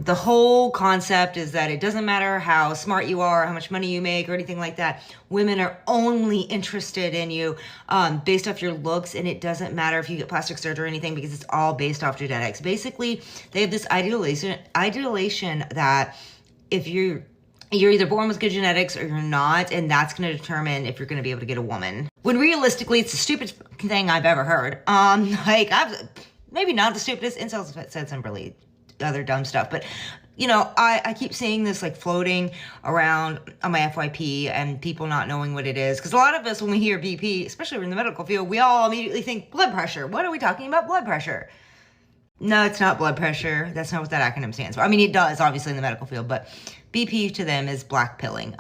The whole concept is that it doesn't matter how smart you are, how much money you make or anything like that. Women are only interested in you based off your looks, and it doesn't matter if you get plastic surgery or anything because it's all based off genetics. Basically, they have this ideation that if you're either born with good genetics or you're not, and that's going to determine if you're going to be able to get a woman. When realistically, it's the stupidest thing I've ever heard. I've maybe not the stupidest. Incels have said some really other dumb stuff, but I keep seeing this like floating around on my FYP and people not knowing what it is. Because a lot of us, when we hear BP, especially in the medical field, we all immediately think blood pressure. What are we talking about? Blood pressure. No, it's not blood pressure. That's not what that acronym stands for. I mean, it does, obviously, in the medical field, but BP to them is black pilling.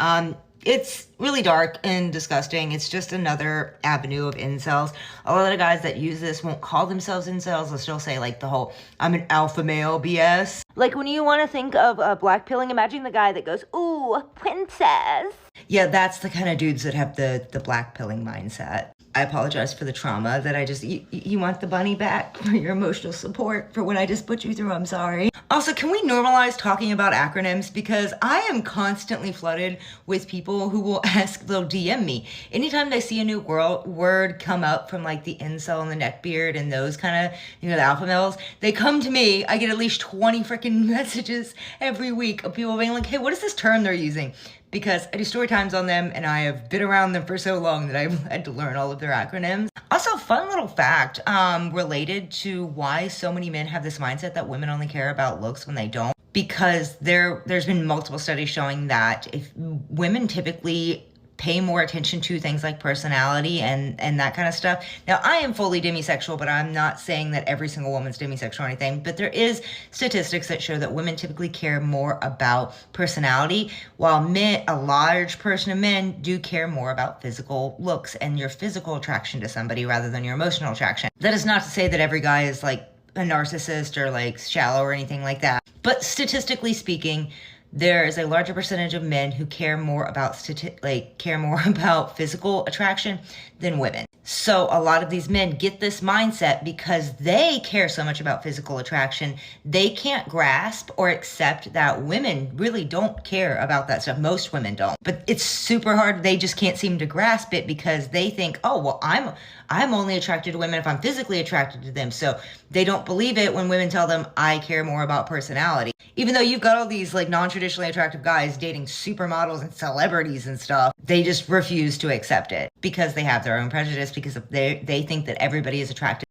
It's really dark and disgusting. It's just another avenue of incels. A lot of guys that use this won't call themselves incels. They'll still say like the whole, I'm an alpha male BS. Like when you want to think of black pilling, imagine the guy that goes, ooh, princess. Yeah, that's the kind of dudes that have the black pilling mindset. I apologize for the trauma that I just, you want the bunny back for your emotional support for what I just put you through. I'm sorry. Also, can we normalize talking about acronyms? Because I am constantly flooded with people who will ask, they'll DM me. Anytime they see a new word come up from like the incel and the neckbeard and those kind of, the alpha males, they come to me. I get at least 20 freaking messages every week of people being like, hey, what is this term they're using? Because I do story times on them and I have been around them for so long that I've had to learn all of their acronyms. Also, fun little fact related to why so many men have this mindset that women only care about looks when they don't. Because there's been multiple studies showing that if women typically pay more attention to things like personality and that kind of stuff. Now, I am fully demisexual, but I'm not saying that every single woman's demisexual or anything, but there is statistics that show that women typically care more about personality, while men, a large portion of men, do care more about physical looks and your physical attraction to somebody rather than your emotional attraction. That is not to say that every guy is like a narcissist or like shallow or anything like that, but statistically speaking, there is a larger percentage of men who care more about physical attraction than women. So a lot of these men get this mindset because they care so much about physical attraction. They can't grasp or accept that women really don't care about that stuff. Most women don't. But it's super hard. They just can't seem to grasp it because they think, oh, well, I'm only attracted to women if I'm physically attracted to them. So they don't believe it when women tell them, I care more about personality. Even though you've got all these like non-traditionally attractive guys dating supermodels and celebrities and stuff, they just refuse to accept it because they have their own prejudice, because they think that everybody is attracted